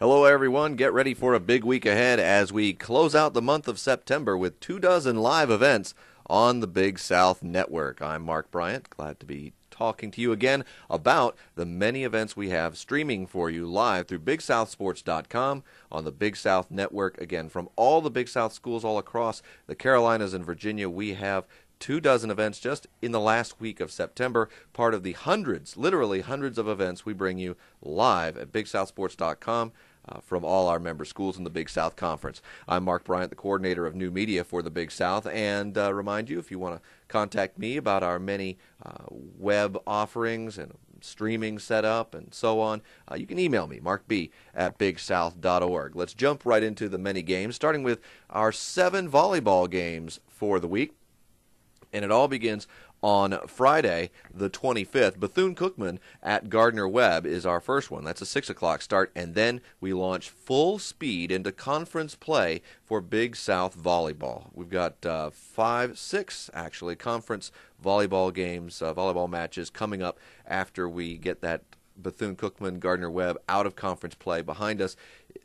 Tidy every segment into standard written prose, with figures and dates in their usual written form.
Hello, everyone. Get ready for a big week ahead as we close out the month of September with 24 live events on the Big South Network. I'm Mark Bryant. Glad to be talking to you again about the many events we have streaming for you live through BigSouthSports.com on the Big South Network. Again, from all the Big South schools all across the Carolinas and Virginia, we have 24 events just in the last week of September, part of the hundreds, literally hundreds of events we bring you live at BigSouthSports.com. From all our member schools in the Big South Conference. I'm Mark Bryant, the coordinator of new media for the Big South, and remind you, if you want to contact me about our many web offerings and streaming setup and so on, you can email me, markb@bigsouth.org. Let's jump right into the many games, starting with our 7 volleyball games for the week, and it all begins on Friday, the 25th. Bethune-Cookman at Gardner-Webb is our first one. That's a 6 o'clock start, and then we launch full speed into conference play for Big South volleyball. We've got 6 conference volleyball games, volleyball matches coming up after we get that Bethune-Cookman, Gardner-Webb out of conference play behind us.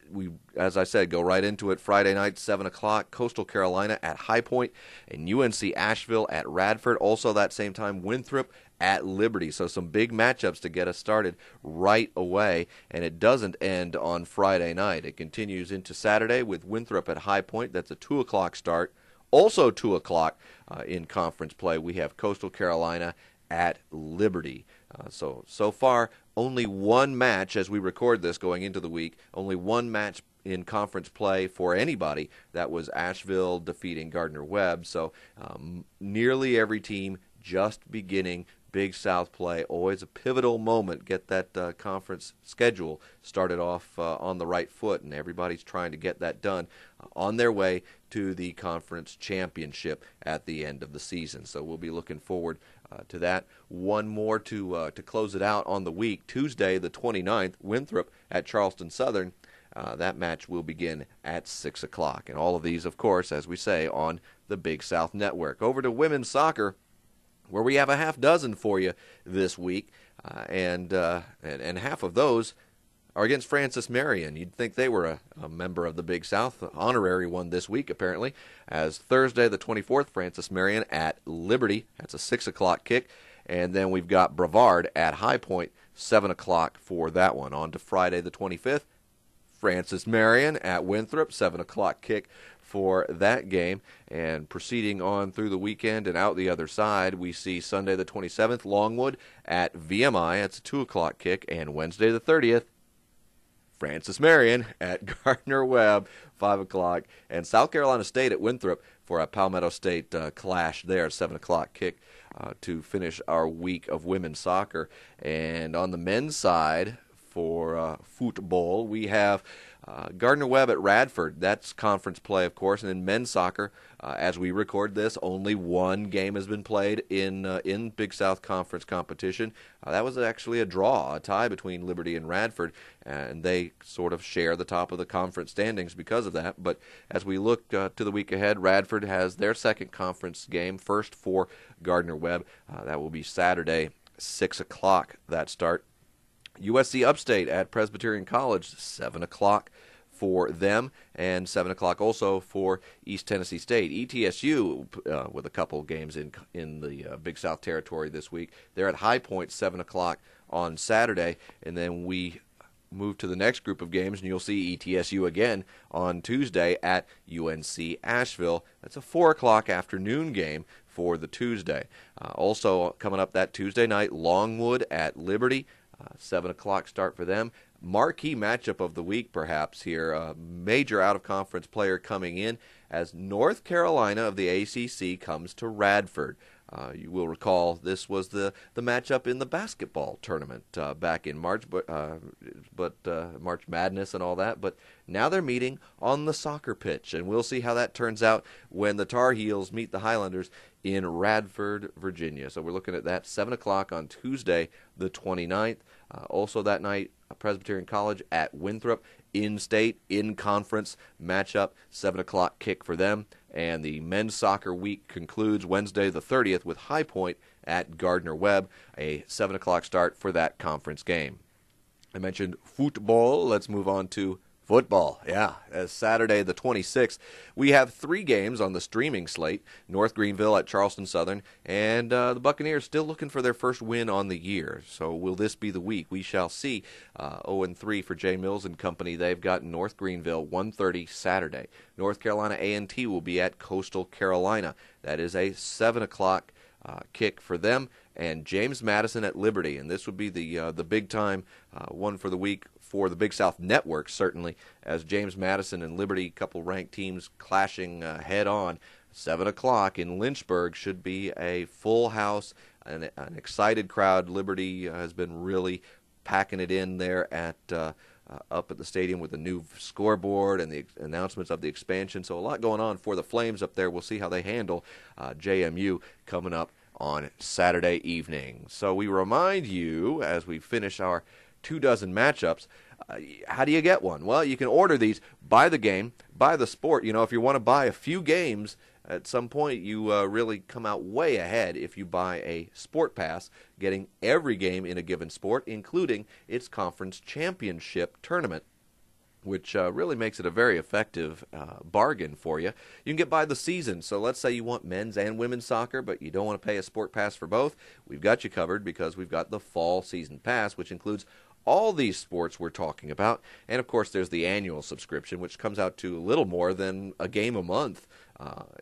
We, as I said, go right into it. Friday night, 7 o'clock, Coastal Carolina at High Point, and UNC Asheville at Radford. Also that same time, Winthrop at Liberty. So some big matchups to get us started right away, and it doesn't end on Friday night. It continues into Saturday with Winthrop at High Point. That's a 2 o'clock start. Also 2 o'clock in conference play, we have Coastal Carolina at Liberty. So far, only one match as we record this going into the week, only one match in conference play for anybody. That was Asheville defeating Gardner-Webb. So nearly every team just beginning Big South play. Always a pivotal moment. Get that conference schedule started off on the right foot, and everybody's trying to get that done on their way to the conference championship at the end of the season. So we'll be looking forward to that. One more to close it out on the week. Tuesday, the 29th, Winthrop at Charleston Southern. That match will begin at 6 o'clock. And all of these, of course, as we say, on the Big South Network. Over to women's soccer, where we have a half dozen for you this week, and half of those are against Francis Marion. You'd think they were a member of the Big South, honorary one this week, apparently, as Thursday the 24th, Francis Marion at Liberty. That's a 6 o'clock kick. And then we've got Brevard at High Point, 7 o'clock for that one. On to Friday the 25th, Francis Marion at Winthrop, 7 o'clock kick for that game. And proceeding on through the weekend and out the other side, we see Sunday the 27th, Longwood at VMI. That's a 2 o'clock kick. And Wednesday the 30th, Francis Marion at Gardner-Webb, 5 o'clock. And South Carolina State at Winthrop for a Palmetto State clash there, 7 o'clock kick to finish our week of women's soccer. And on the men's side for football, we have Gardner-Webb at Radford. That's conference play, of course. And in men's soccer, as we record this, only one game has been played in Big South Conference competition. That was actually a draw, a tie between Liberty and Radford, and they sort of share the top of the conference standings because of that. But as we look to the week ahead, Radford has their second conference game, first for Gardner-Webb. That will be Saturday, 6 o'clock, that start. USC Upstate at Presbyterian College, 7 o'clock for them, and 7 o'clock also for East Tennessee State. ETSU with a couple games in the Big South territory this week. They're at High Point, 7 o'clock on Saturday, and then we move to the next group of games, and you'll see ETSU again on Tuesday at UNC Asheville. That's a 4 o'clock afternoon game for the Tuesday. Also coming up that Tuesday night, Longwood at Liberty. 7 o'clock start for them. Marquee matchup of the week, perhaps, here. A major out-of-conference player coming in as North Carolina of the ACC comes to Radford. You will recall this was the matchup in the basketball tournament back in March, but March Madness and all that. But now they're meeting on the soccer pitch, and we'll see how that turns out when the Tar Heels meet the Highlanders in Radford, Virginia. So we're looking at that 7 o'clock on Tuesday, the 29th. Also that night, Presbyterian College at Winthrop, in-state, in-conference matchup, 7 o'clock kick for them. And the men's soccer week concludes Wednesday the 30th with High Point at Gardner-Webb, a 7 o'clock start for that conference game. I mentioned football. Let's move on to Football, yeah. As Saturday the 26th, we have 3 games on the streaming slate. North Greenville at Charleston Southern, and the Buccaneers still looking for their first win on the year. So will this be the week? We shall see. 0-3 for Jay Mills and company. They've got North Greenville 1:30 Saturday. North Carolina A&T will be at Coastal Carolina. That is a 7 o'clock kick for them, and James Madison at Liberty, and this would be the big time one for the week for the Big South Network, certainly, as James Madison and Liberty, couple ranked teams clashing head on. 7 o'clock in Lynchburg should be a full house, an excited crowd. Liberty has been really packing it in there at up at the stadium with the new scoreboard and the announcements of the expansion. So a lot going on for the Flames up there. We'll see how they handle JMU coming up on Saturday evening. So we remind you, as we finish our 24 matchups, how do you get one? Well, you can order these by the game, by the sport. You know, if you want to buy a few games, at some point you really come out way ahead if you buy a sport pass, getting every game in a given sport, including its conference championship tournament, which really makes it a very effective bargain for you. You can get by the season. So let's say you want men's and women's soccer, but you don't want to pay a sport pass for both. We've got you covered because we've got the fall season pass, which includes all these sports we're talking about. And, of course, there's the annual subscription, which comes out to a little more than a game a month.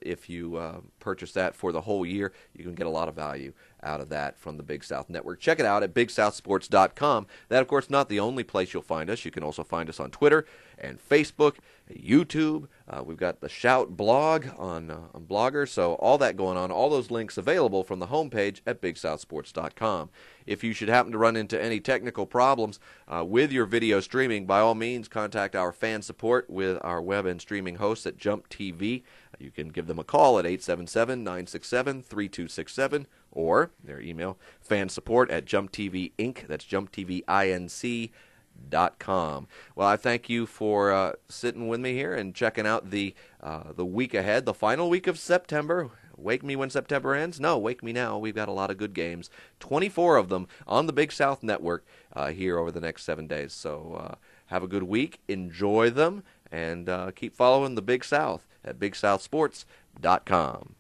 If you purchase that for the whole year, you can get a lot of value out of that from the Big South Network. Check it out at BigSouthSports.com. That, of course, not the only place you'll find us. You can also find us on Twitter and Facebook, YouTube. We've got the Shout blog on Blogger. So all that going on, all those links available from the homepage at BigSouthSports.com. If you should happen to run into any technical problems with your video streaming, by all means, contact our fan support with our web and streaming hosts at Jump TV. You can give them a call at 877-967-3267 or their email, fansupport at jumptvinc, that's jumptvinc.com. Well, I thank you for sitting with me here and checking out the week ahead, the final week of September. Wake me when September ends? No, wake me now. We've got a lot of good games, 24 of them on the Big South Network here over the next 7 days. So have a good week, enjoy them, and keep following the Big South at BigSouthSports.com.